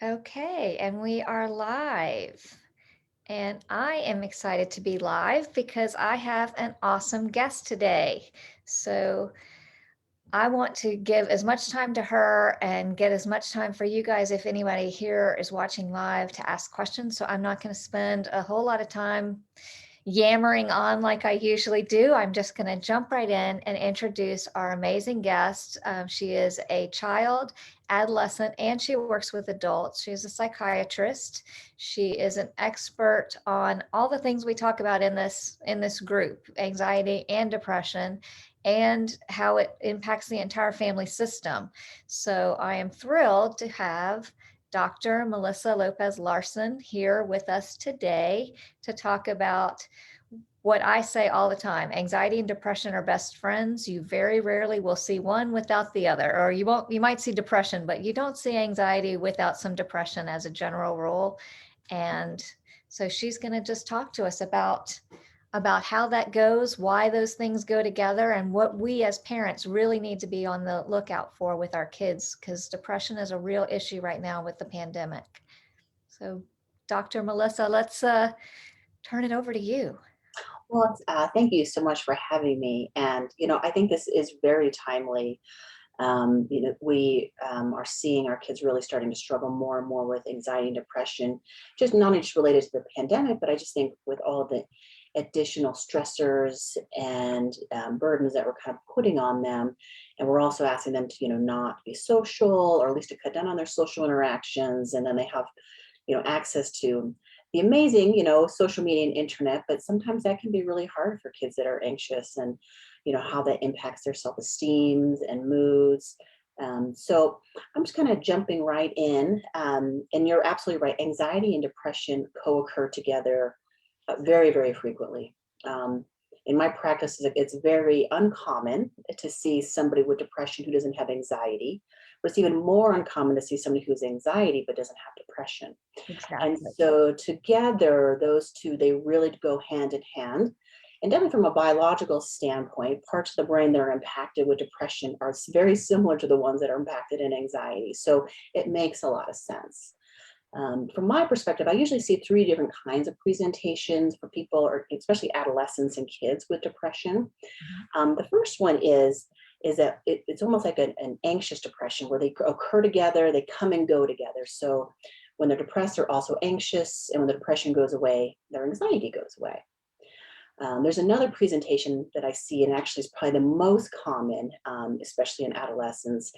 Okay, and we are live. And I am excited to be live because I have an awesome guest today. So I want to give as much time to her and get as much time for you guys if anybody here is watching live to ask questions. So I'm not going to spend a whole lot of time yammering on like I usually do. I'm just going to jump right in and introduce our amazing guest. She is a child, adolescent, and she works with adults. She is a psychiatrist. She is an expert on all the things we talk about in this group, anxiety and depression, and how it impacts the entire family system. So I am thrilled to have Dr. Melissa Lopez Larson here with us today to talk about what I say all the time. Anxiety and depression are best friends. You very rarely will see one without the other, or you might see depression, but you don't see anxiety without some depression as a general rule. And so she's going to just talk to us about how that goes, why those things go together, and what we as parents really need to be on the lookout for with our kids, because depression is a real issue right now with the pandemic. So, Dr. Melissa, let's turn it over to you. Thank you so much for having me. And, I think this is very timely. We are seeing our kids really starting to struggle more and more with anxiety and depression, just not just related to the pandemic, but I just think with all the additional stressors and burdens that we're kind of putting on them. And we're also asking them to, not be social or at least to cut down on their social interactions. And then they have access to the amazing, social media and internet, but sometimes that can be really hard for kids that are anxious and, how that impacts their self-esteem and moods. So I'm just kind of jumping right in. And you're absolutely right. Anxiety and depression co-occur together very, very frequently. Um, in my practice, it's very uncommon to see somebody with depression who doesn't have anxiety, but it's even more uncommon to see somebody who has anxiety but doesn't have depression. And Exactly. so together, those two, they really go hand in hand. And definitely from a biological standpoint, parts of the brain that are impacted with depression are very similar to the ones that are impacted in anxiety. So it makes a lot of sense. From my perspective, I usually see three different kinds of presentations for people, or especially adolescents and kids with depression. Mhm. The first one is that it's almost like an anxious depression where they occur together, they come and go together. So when they're depressed, they're also anxious, and when the depression goes away, their anxiety goes away. There's another presentation that I see, and actually is probably the most common, especially in adolescents,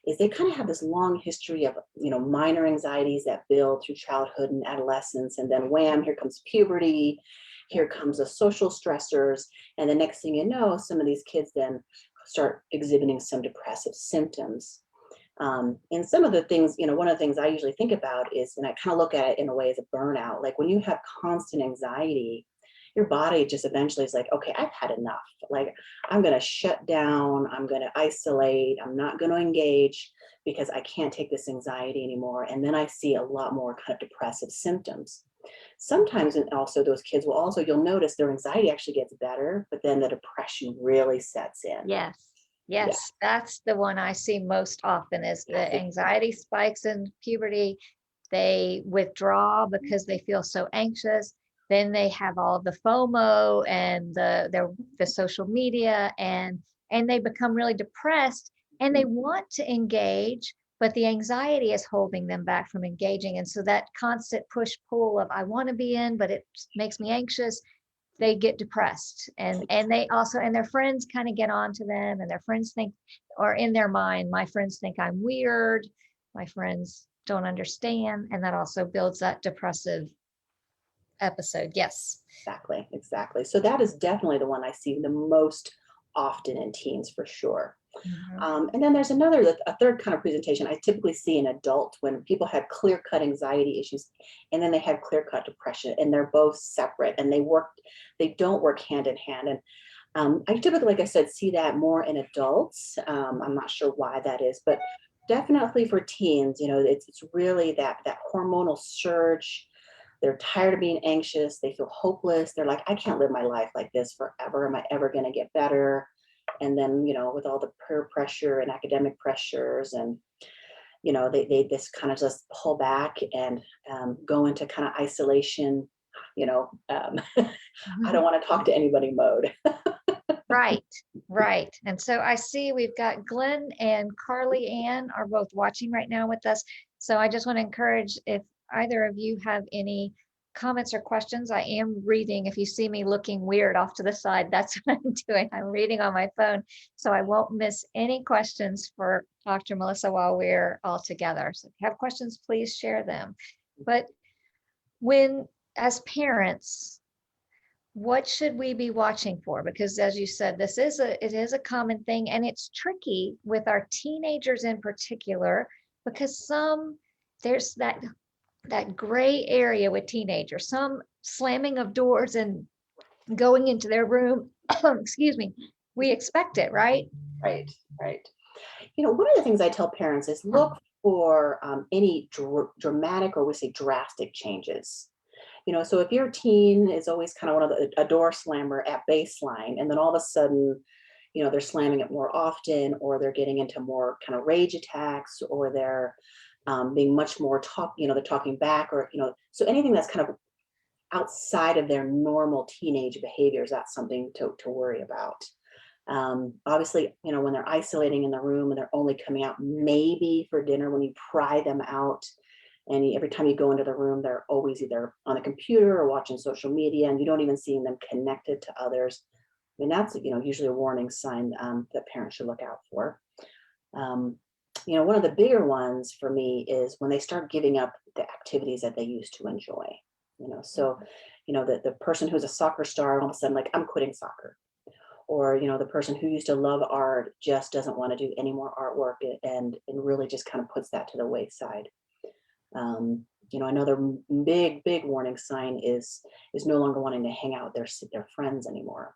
is they kind of have this long history of minor anxieties that build through childhood and adolescence, and then wham, here comes puberty, Yeah. here comes the social stressors, and the next thing you know, some of these kids then start exhibiting some depressive symptoms. And some of the things, one of the things I usually think about is, and I kind of look at it in a way as a burnout, like when you have constant anxiety, your body just eventually is like, okay, I've had enough. Like, I'm going to shut down. I'm going to isolate. I'm not going to engage because I can't take this anxiety anymore. And then I see a lot more kind of depressive symptoms. Sometimes, and also those kids will also, you'll notice their anxiety actually gets better, but then the depression really sets in. Yes. Yeah. Yes, that's the one I see most often is the anxiety spikes in puberty. They withdraw because they feel so anxious. Then they have all the FOMO and the social media, and they become really depressed and they want to engage, but the anxiety is holding them back from engaging. And so that constant push pull of I want to be in, but it makes me anxious, they get depressed. And they also, and their friends kind of get on to them, and their friends think, or in their mind, my friends think I'm weird, my friends don't understand, and that also builds that depressive episode. Yes. Exactly, exactly. So that is definitely the one I see the most often in teens for sure. Mhm. And then there's a third kind of presentation I typically see in adults when people have clear-cut anxiety issues, and then they have clear-cut depression, and they're both separate, and they don't work hand in hand. And I typically, like I said, see that more in adults. I'm not sure why that is, but definitely for teens, it's really that hormonal surge. They're tired of being anxious. They feel hopeless. They're like, I can't live my life like this forever. Am I ever going to get better? And then, with all the peer pressure and academic pressures and they just kind of just pull back and go into kind of isolation, you know, I don't want to talk to anybody mode. Right, right. And so I see we've got Glenn and Carly Ann are both watching right now with us. So I just want to encourage if either of you have any comments or questions, I am reading. If you see me looking weird off to the side, that's what I'm doing. I'm reading on my phone. So I won't miss any questions for Dr. Melissa while we're all together. So if you have questions, please share them. But when, as parents, what should we be watching for? Because as you said, it is a common thing, and it's tricky with our teenagers in particular, because there's that gray area with teenagers, some slamming of doors and going into their room. Excuse me. We expect it, right? Right, right. One of the things I tell parents is look for any dramatic, or we say drastic changes. So if your teen is always kind of one of a door slammer at baseline, and then all of a sudden, they're slamming it more often, or they're getting into more kind of rage attacks, or they're being much more they're talking back, or, so anything that's kind of outside of their normal teenage behaviors, that's something to worry about. Obviously, when they're isolating in the room and they're only coming out maybe for dinner, when you pry them out, and every time you go into the room, they're always either on a computer or watching social media, and you don't even see them connected to others. I mean, that's usually a warning sign that parents should look out for. Um, one of the bigger ones for me is when they start giving up the activities that they used to enjoy. So the person who's a soccer star, all of a sudden, like, I'm quitting soccer. Or the person who used to love art just doesn't want to do any more artwork, and really just kind of puts that to the wayside. Another big warning sign is no longer wanting to hang out with their friends anymore.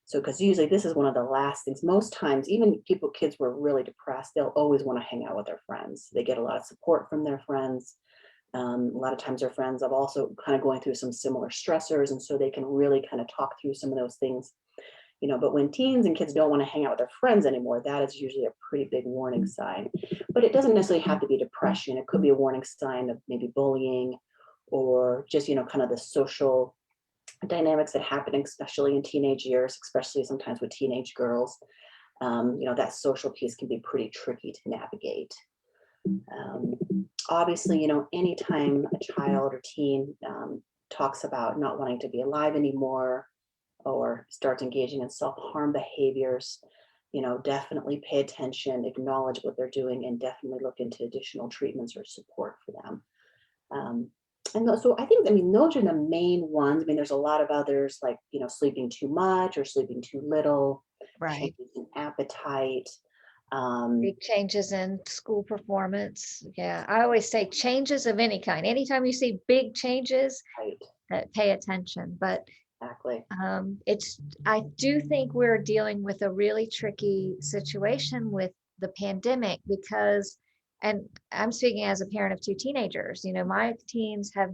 So, because usually this is one of the last things. Most times, even kids were really depressed, they'll always want to hang out with their friends. They get a lot of support from their friends. A lot of times their friends have also kind of going through some similar stressors, and so they can really kind of talk through some of those things. But when teens and kids don't want to hang out with their friends anymore, that is usually a pretty big warning sign. But it doesn't necessarily have to be depression. It could be a warning sign of maybe bullying, or just, kind of the social dynamics that happen, especially in teenage years, especially sometimes with teenage girls. That social piece can be pretty tricky to navigate. Um, Obviously, anytime a child or teen talks about not wanting to be alive anymore, or starts engaging in self-harm behaviors, definitely pay attention, acknowledge what they're doing, and definitely look into additional treatments or support for them. Um, so I think, I mean, those are the main ones. I mean, there's a lot of others, like, sleeping too much or sleeping too little, Right. changes in appetite. Um, Big changes in school performance. Yeah. I always say changes of any kind. Anytime you see big changes, right, pay attention. But exactly. I do think we're dealing with a really tricky situation with the pandemic because, and I'm speaking as a parent of two teenagers, my teens have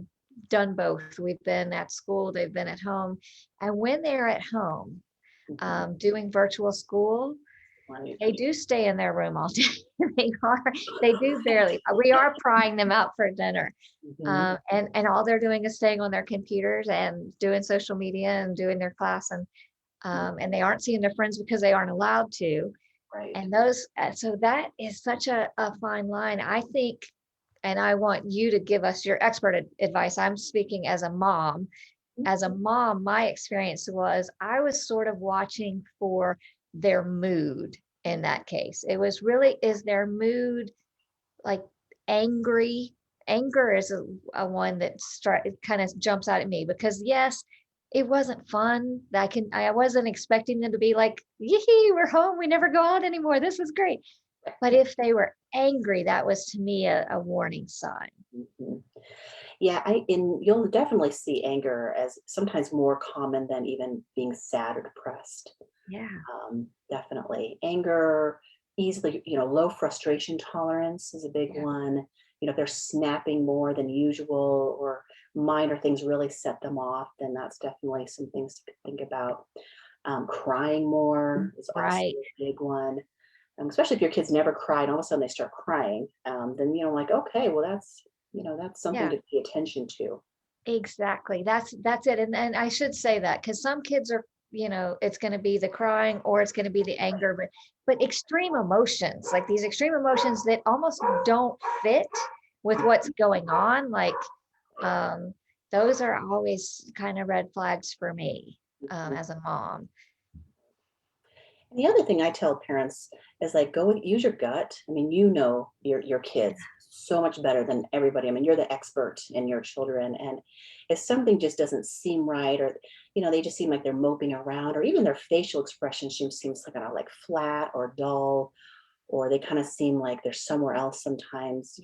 done both. We've been at school, they've been at home. And when they're at home, Mhm. doing virtual school, Right. they do stay in their room all day. they are, they do barely. We are prying them out for dinner, Mhm. and all they're doing is staying on their computers and doing social media and doing their class, and they aren't seeing their friends because they aren't allowed to. Right. And so that is such a fine line, I think. And I want you to give us your expert advice. I'm speaking as a mom. As a mom, my experience was I was sort of watching for their mood in that case. It was really, is their mood like angry? Anger is a one that kind of jumps out at me because yes, it wasn't fun. I wasn't expecting them to be like, yee, we're home, we never go out anymore. This is great. But if they were angry, that was to me a warning sign. Mhm. Yeah, and you'll definitely see anger as sometimes more common than even being sad or depressed. Yeah. Definitely. Anger, easily, low frustration tolerance is a big Yeah. one. If they're snapping more than usual, or minor things really set them off, then that's definitely some things to think about. Crying more is also Right. a big one. especially if your kids never cried, all of a sudden they start crying, then, like, okay, well, that's something Yeah. to pay attention to. Exactly. That's it. And I should say that because some kids are, it's going to be the crying or it's going to be the anger, but extreme emotions, like these extreme emotions that almost don't fit with what's going on, like um, those are always kind of red flags for me Mhm. as a mom. And the other thing I tell parents is like use your gut. I mean, your kids so much better than everybody. I mean, you're the expert in your children. And if something just doesn't seem right, or they just seem like they're moping around, or even their facial expression seems like kind of like flat or dull, or they kind of seem like they're somewhere else sometimes,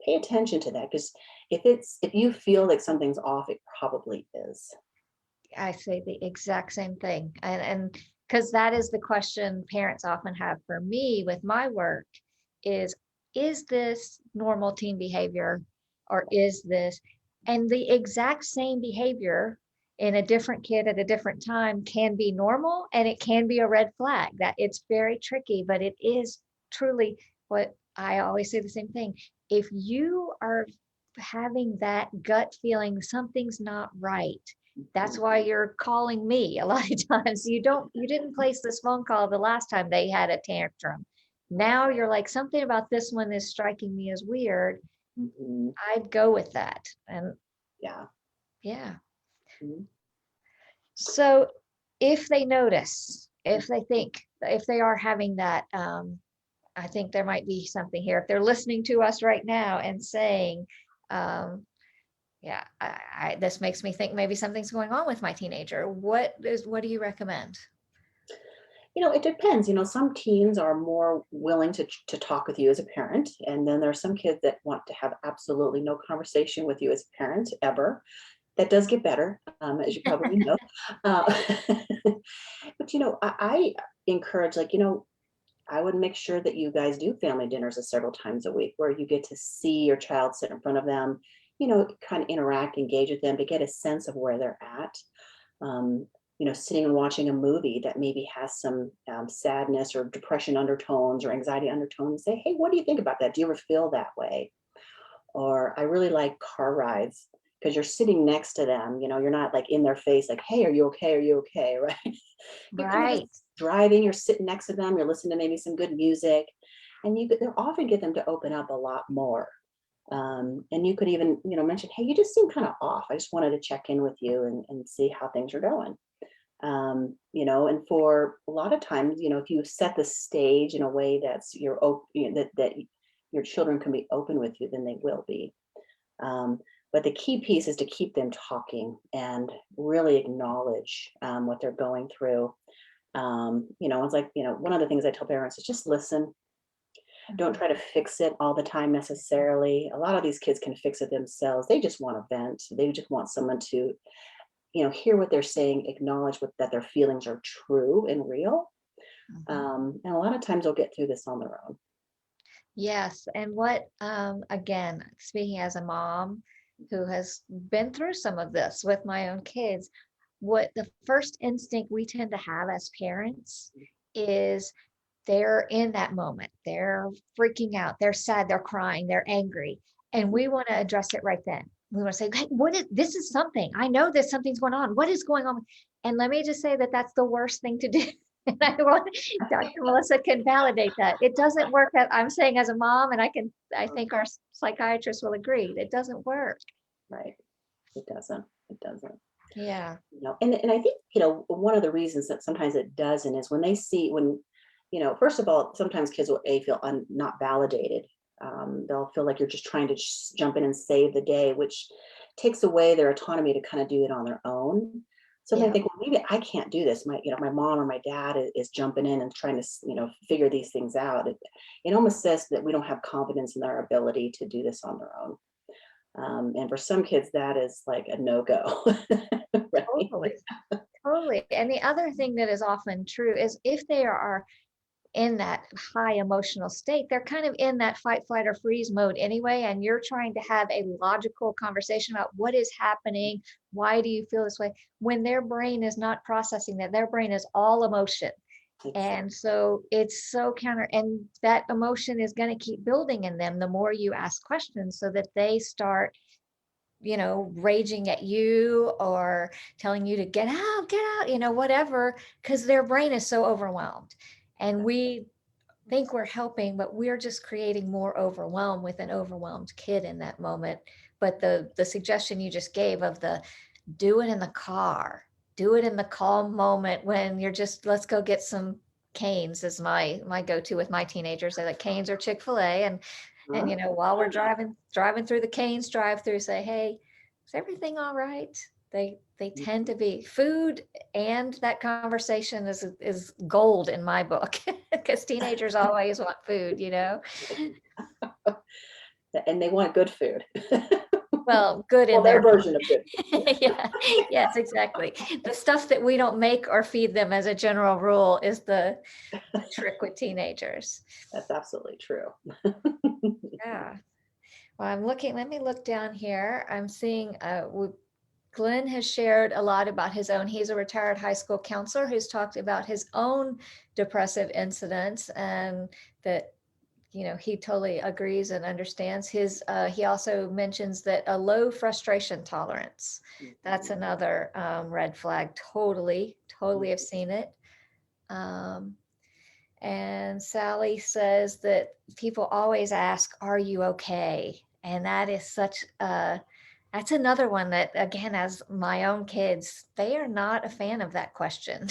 pay attention to that. Because if you feel like something's off, it probably is. I say the exact same thing. And because that is the question parents often have for me with my work is is this normal teen behavior or is this and the exact same behavior in a different kid at a different time can be normal and it can be a red flag. That it's very tricky, but it is truly what I always say the same thing. If you are having that gut feeling something's not right, that's Mhm. why you're calling me a lot of times. You didn't place this phone call the last time they had a tantrum. Now you're like, something about this one is striking me as weird. Mhm. I'd go with that. And Yeah. yeah. Mhm. So if they notice, if they think, if they are having that, I think there might be something here. If they're listening to us right now and saying, um, yeah, this makes me think maybe something's going on with my teenager. What do you recommend? It depends. Some teens are more willing to talk with you as a parent, and then there are some kids that want to have absolutely no conversation with you as a parent ever. That does get better, as you probably know. Uh, but I encourage, like, I would make sure that you guys do family dinners several times a week, where you get to see your child sit in front of them, kind of interact, engage with them to get a sense of where they're at. um, Sitting and watching a movie that maybe has some sadness or depression undertones or anxiety undertones, say, hey, what do you think about that? Do you ever feel that way? Or I really like car rides because you're sitting next to them, you're not like in their face, like, hey, are you okay? Are you okay? Right? You're kind of just Right. driving, you're sitting next to them, you're listening to maybe some good music, and they'll often get them to open up a lot more. And you could even, mention, hey, you just seem kind of off. I just wanted to check in with you and see how things are going. And for a lot of times, if you set the stage in a way that's that your children can be open with you, then they will be. Um, but the key piece is to keep them talking and really acknowledge what they're going through. It's like, one of the things I tell parents is just listen. Don't Mhm. try to fix it all the time necessarily. A lot of these kids can fix it themselves. They just want to vent. They just want someone to, hear what they're saying, acknowledge that their feelings are true and real. Mhm. And a lot of times they'll get through this on their own. Yes, and what, again, speaking as a mom who has been through some of this with my own kids, what the first instinct we tend to have as parents is they're in that moment. They're freaking out. They're sad. They're crying. They're angry. And we want to address it right then. We want to say, hey, this is something. I know that something's going on. What is going on? And let me just say that that's the worst thing to do. And I want Dr. Melissa can validate that. It doesn't work. I'm saying as a mom, and I think our psychiatrist will agree, it doesn't work. Right. It doesn't. It doesn't. Yeah. And I think, one of the reasons that sometimes it doesn't is when they see when, first of all, sometimes kids will feel not validated. They'll feel like you're just trying to jump in and save the day, which takes away their autonomy to kind of do it on their own. So they Yeah. think, well, maybe I can't do this. My mom or my dad is jumping in and trying to, figure these things out. It almost says that we don't have confidence in their ability to do this on their own. And for some kids, that is like a no-go. Right. Totally. Totally. And the other thing that is often true is if they are in that high emotional state, they're kind of in that fight, flight, or freeze mode anyway. And you're trying to have a logical conversation about what is happening. Why do you feel this way? When their brain is not processing that, their brain is all emotion. And Exactly. so it's so and that emotion is going to keep building in them the more you ask questions, so that they start, raging at you or telling you to get out, whatever, because their brain is so overwhelmed. And we think we're helping, but we're just creating more overwhelm with an overwhelmed kid in that moment. But the suggestion you just gave of the do it in the car, do it in the calm moment when you're just, let's go get some Canes is my go-to with my teenagers. They like Canes or Chick-fil-A. And Huh? while we're driving through the Canes drive through, say, hey, is everything all right? They tend to be food, and that conversation is gold in my book, because teenagers always want food. And they want good food. Well, good Well, in their their version of good food. yeah, yes, exactly. The stuff that we don't make or feed them as a general rule is the trick with teenagers. That's absolutely true. Yeah. Well, let me look down here. I'm seeing Glenn has shared a lot about his own. He's a retired high school counselor who's talked about his own depressive incidents, and that he totally agrees and understands. He also mentions that a low frustration tolerance, that's Mhm. another red flag. Totally have Mhm. seen it. Um, and Sally says that people always ask, are you okay? And that is that's another one that, again, as my own kids, they are not a fan of that question.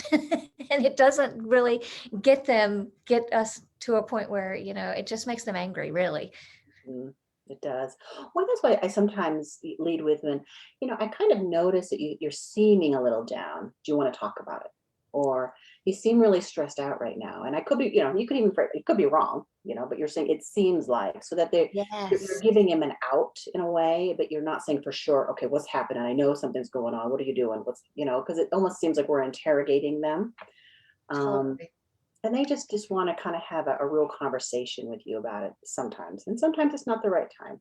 And it doesn't really get us to a point where, it just makes them angry, really. Mm, it does. Well, that's why I sometimes lead with when, I kind of notice that you're seeming a little down. Do you want to talk about it? Or you seem really stressed out right now. And I could be, you could even, it could be wrong, but you're saying it seems like, so that you're Yes, giving him an out in a way, but you're not saying for sure, okay, what's happening? I know something's going on. What are you doing? Because it almost seems like we're interrogating them. Um, totally. and they just want to kind of have a real conversation with you about it sometimes. And sometimes it's not the right time.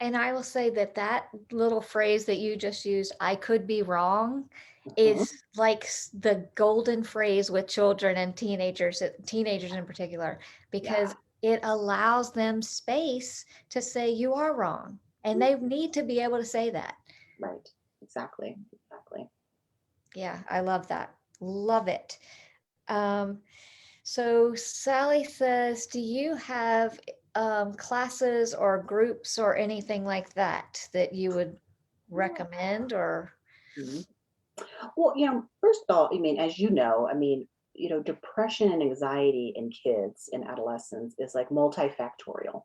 And I will say that that little phrase that you just used, I could be wrong, Mhm. is like the golden phrase with children and teenagers in particular, Yeah, because it allows them space to say you are wrong. And they need to be able to say that. right. Exactly. Exactly. Yeah, I love that. Love it. Um, so Sally says, do you have classes or groups or anything like that you would Yeah. recommend? Or Mhm. Well, first of all, I mean, as you know, I mean, depression and anxiety in kids and adolescents is like multifactorial.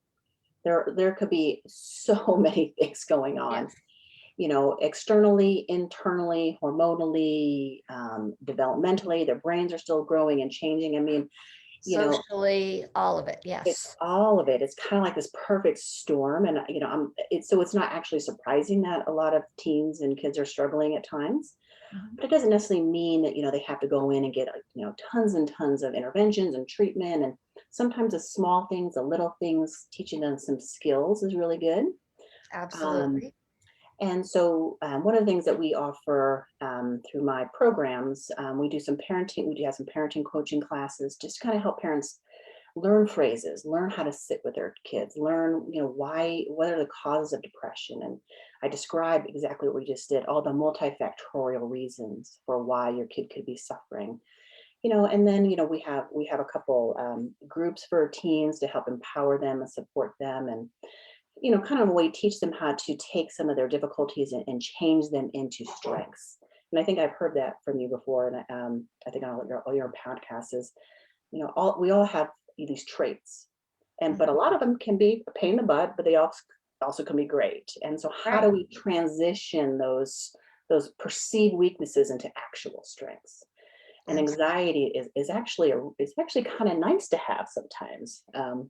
There could be so many things going on, yes, externally, internally, hormonally, developmentally. Their brains are still growing and changing. I mean, you know, socially, all of it. it's Yes. all of it. It's kind of like this perfect storm, and it's not actually surprising that a lot of teens and kids are struggling at times, Mhm. but it doesn't necessarily mean that they have to go in and get tons and tons of interventions and treatment. And sometimes the small things, the little things, teaching them some skills is really good. Um, Absolutely. and so, one of the things that we offer through my programs, we do some parenting. We do have some parenting coaching classes, just to kind of help parents learn phrases, learn how to sit with their kids, learn, what are the causes of depression. And I describe exactly what we just did, all the multifactorial reasons for why your kid could be suffering. And then, we have a couple groups for teens to help empower them and support them, and kind of a way teach them how to take some of their difficulties and change them into strengths. And I think I've heard that from you before, and I think on all your podcasts is, we all have these traits, but a Mhm. lot of them can be a pain in the butt, but they also can be great. And so how do Right. we transition those perceived weaknesses into actual strengths? And Absolutely. anxiety is actually kind of nice to have sometimes,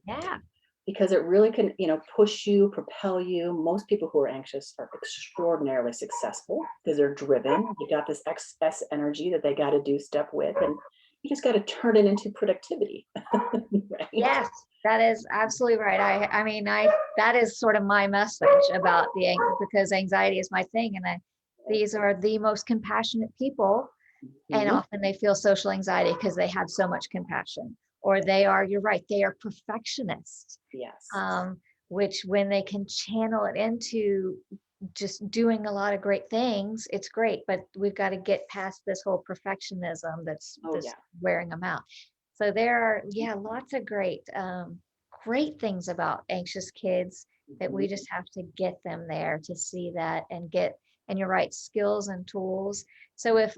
Yeah. because it really can, push you, propel you. Most people who are anxious are extraordinarily successful because they're driven. They got this excess energy that they got to do stuff with, and you just got to turn it into productivity, right? Yes, that is absolutely right. I mean, that is sort of my message about because anxiety is my thing, and these are the most compassionate people And Mhm. often they feel social anxiety because they have so much compassion, or they are, you're right, they are perfectionists, Yes. um, which when they can channel it into just doing a lot of great things, it's great. But we've got to get past this whole perfectionism Oh, that's yeah. wearing them out. So there are, yeah, lots of great things about anxious kids that we Mhm. just have to get them there to see that and get, and you're right, skills and tools. So if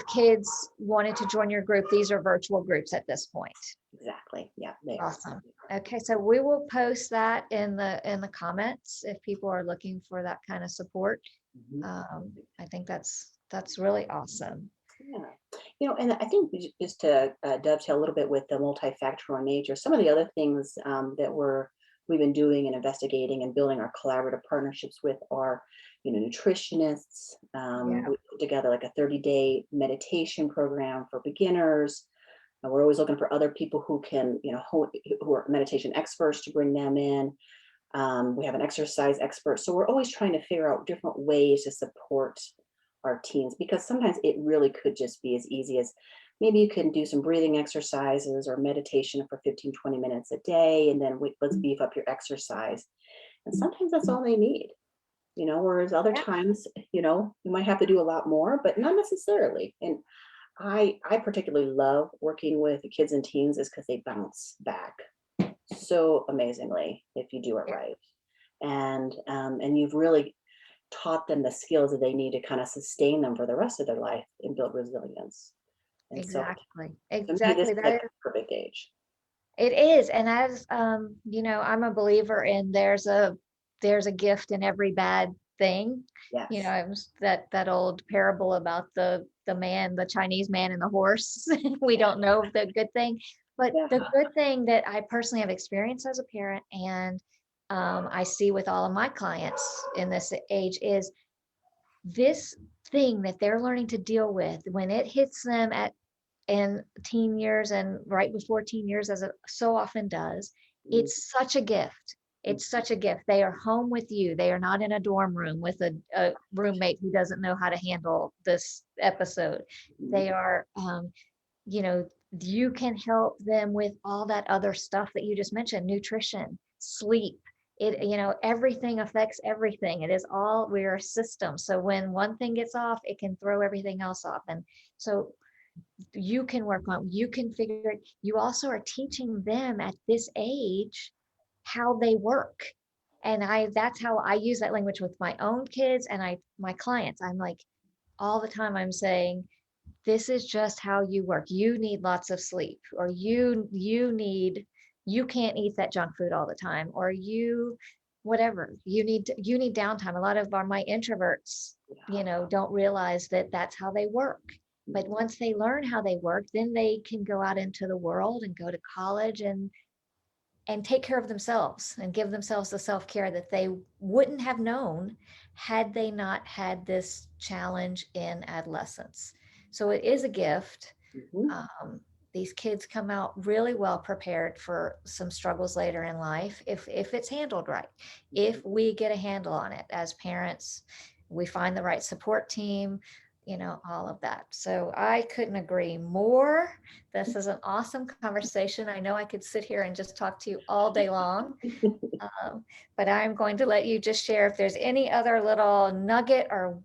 kids wanted to join your group, these are virtual groups at this point. Exactly. Yeah, they are. Awesome. Okay, so we will post that in the comments if people are looking for that kind of support. Mhm. I think that's really awesome. Yeah. And I think just to dovetail a little bit with the multifactorial nature, some of the other things that we've been doing and investigating and building our collaborative partnerships with are, nutritionists. Yeah. We put together like a 30-day meditation program for beginners. And we're always looking for other people who can, who are meditation experts to bring them in. We have an exercise expert. So we're always trying to figure out different ways to support our teens because sometimes it really could just be as easy as maybe you can do some breathing exercises or meditation for 15, 20 minutes a day. And then let's beef up your exercise. And sometimes that's all they need, whereas other Yeah. times, you might have to do a lot more, but not necessarily. And I particularly love working with the kids and teens is because they bounce back so amazingly if you do it Yeah. right. And you've really taught them the skills that they need to kind of sustain them for the rest of their life and build resilience. And so Exactly. to me, this Exactly. is like That the perfect age. it is. And as I'm a believer in there's a gift in every bad thing. Yes. It was that old parable about the Chinese man and the horse. We don't know the good thing, but Yeah. the good thing that I personally have experienced as a parent, and I see with all of my clients in this age, is this thing that they're learning to deal with when it hits them at in teen years and right before teen years, as it so often does. Mhm. It's such a gift. It's such a gift. They are home with you. They are not in a dorm room with a roommate who doesn't know how to handle this episode. Mhm. They are, you know, you can help them with all that other stuff that you just mentioned, nutrition, sleep. Everything affects everything. It is all, we're a system. So when one thing gets off, it can throw everything else off. And so you can figure it. You also are teaching them at this age how they work. And that's how I use that language with my own kids and my clients. I'm like, all the time I'm saying, this is just how you work. You need lots of sleep, or you can't eat that junk food all the time, or whatever. You need downtime. A lot of my introverts, Yeah. don't realize that that's how they work. But Mhm. once they learn how they work, then they can go out into the world and go to college and take care of themselves and give themselves the self-care that they wouldn't have known had they not had this challenge in adolescence. So it is a gift. Mhm. um, these kids come out really well prepared for some struggles later in life if it's handled right. Mhm. If we get a handle on it as parents, we find the right support team, all of that. So I couldn't agree more. This is an awesome conversation. I know I could sit here and just talk to you all day long, um, but I'm going to let you just share if there's any other little nugget or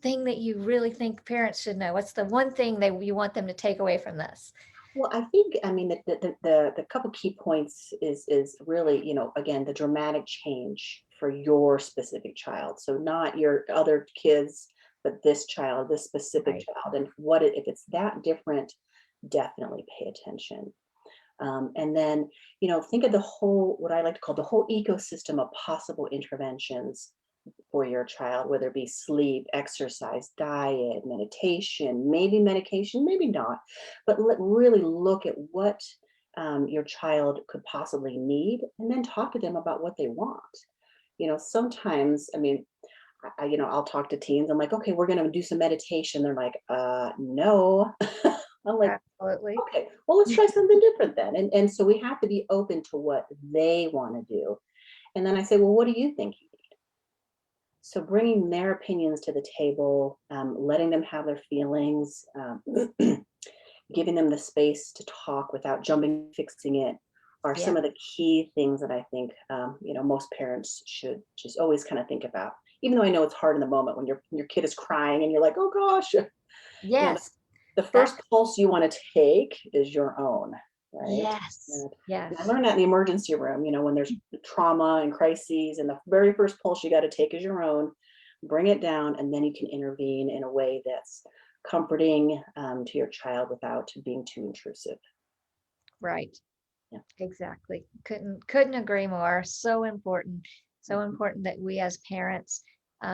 thing that you really think parents should know. What's the one thing that you want them to take away from this? Well, I think, I mean, the couple key points is really, again, the dramatic change for your specific child. So not your other kids, but this child, this specific Right. child. And if it's that different, definitely pay attention. And then, think of the whole, what I like to call the whole ecosystem of possible interventions for your child, whether it be sleep, exercise, diet, meditation, maybe medication, maybe not. But really look at what your child could possibly need and then talk to them about what they want. Sometimes, I mean, I'll talk to teens. I'm like, okay, we're going to do some meditation. They're like, no. I'm like, Absolutely. okay, well, let's try something different then. And so we have to be open to what they want to do. And then I say, well, what do you think? So bringing their opinions to the table, letting them have their feelings, giving them the space to talk without jumping, fixing it, are Yeah. some of the key things that I think most parents should just always kind of think about. Even though I know it's hard in the moment when your kid is crying and you're like, oh gosh, you know, Yes. the That. first pulse you want to take is your own, right? Yes. And I Yes. learned that in the emergency room, when there's trauma and crises, and the very first pulse you got to take is your own, bring it down, and then you can intervene in a way that's comforting to your child without being too intrusive. Right. Yeah. Exactly. Couldn't agree more. So important. So Mhm. important that we as parents,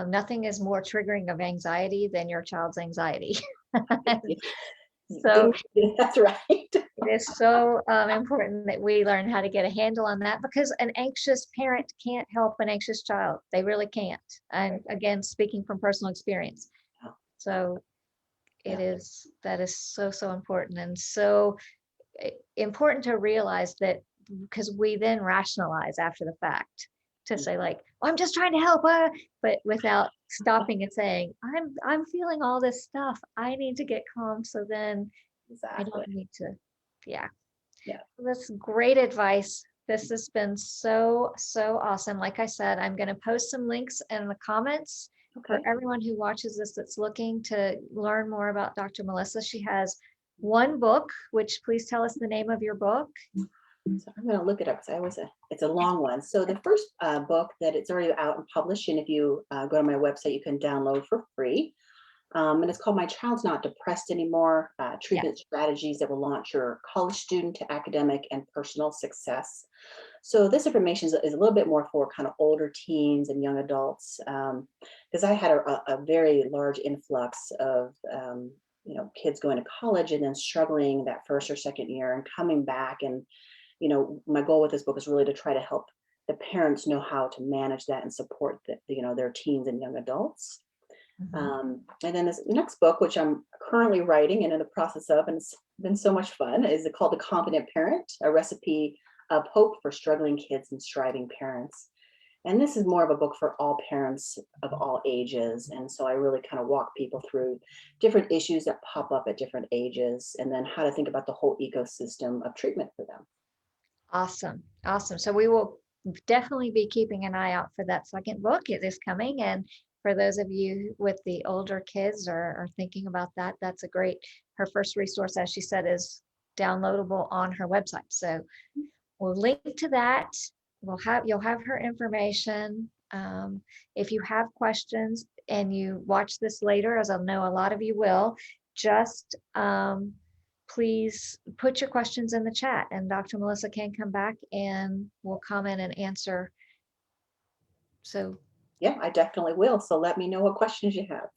nothing is more triggering of anxiety than your child's anxiety. So That's right. it is so important that we learn how to get a handle on that because an anxious parent can't help an anxious child. They really can't. And Right. again, speaking from personal experience. Yeah. So Yeah. that is so, so important and so important to realize that because we then rationalize after the fact to say Mhm. like, oh, I'm just trying to help, but without stopping and saying, I'm feeling all this stuff. I need to get calm so then I Exactly. don't need to. Yeah. Yeah. That's great advice. This has been so, so awesome. Like I said, I'm going to post some links in the comments for Okay. everyone who watches this that's looking to learn more about Dr. Melissa. She has one book, which please tell us the name of your book. So I'm going to look it up because I always it's a long one. So the first book that it's already out and published, and if you go to my website, you can download for free. And it's called My Child's Not Depressed Anymore, Yeah. Treatment Strategies that will launch your college student to academic and personal success. So this information is a little bit more for kind of older teens and young adults, because I had a very large influx of kids going to college and then struggling that first or second year and coming back. And my goal with this book is really to try to help the parents know how to manage that and support their teens and young adults. Mhm. And then this next book, which I'm currently writing and in the process of, and it's been so much fun, is called The Confident Parent, a recipe of hope for struggling kids and striving parents. And this is more of a book for all parents of all ages. And so I really kind of walk people through different issues that pop up at different ages and then how to think about the whole ecosystem of treatment for them. Awesome. Awesome. So we will definitely be keeping an eye out for that second book. It is coming. And for those of you with the older kids or are thinking about that, that's a great, her first resource, as she said, is downloadable on her website. So we'll link to that. You'll have her information. If you have questions and you watch this later, as I know a lot of you will, just please put your questions in the chat and Dr. Melissa can come back and we'll comment and answer. So Yeah, I definitely will. So let me know what questions you have.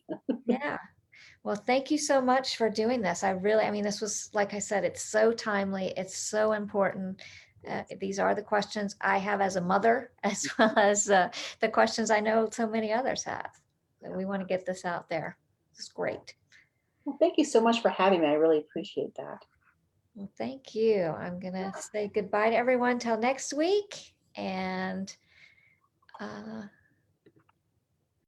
yeah. Well, thank you so much for doing this. I mean, this was, like I said, it's so timely. It's so important. These are the questions I have as a mother, as well as the questions I know so many others have. So Yeah. we want to get this out there. It's great. Well, thank you so much for having me. I really appreciate that. Well, thank you. I'm going to say goodbye to everyone till next week. And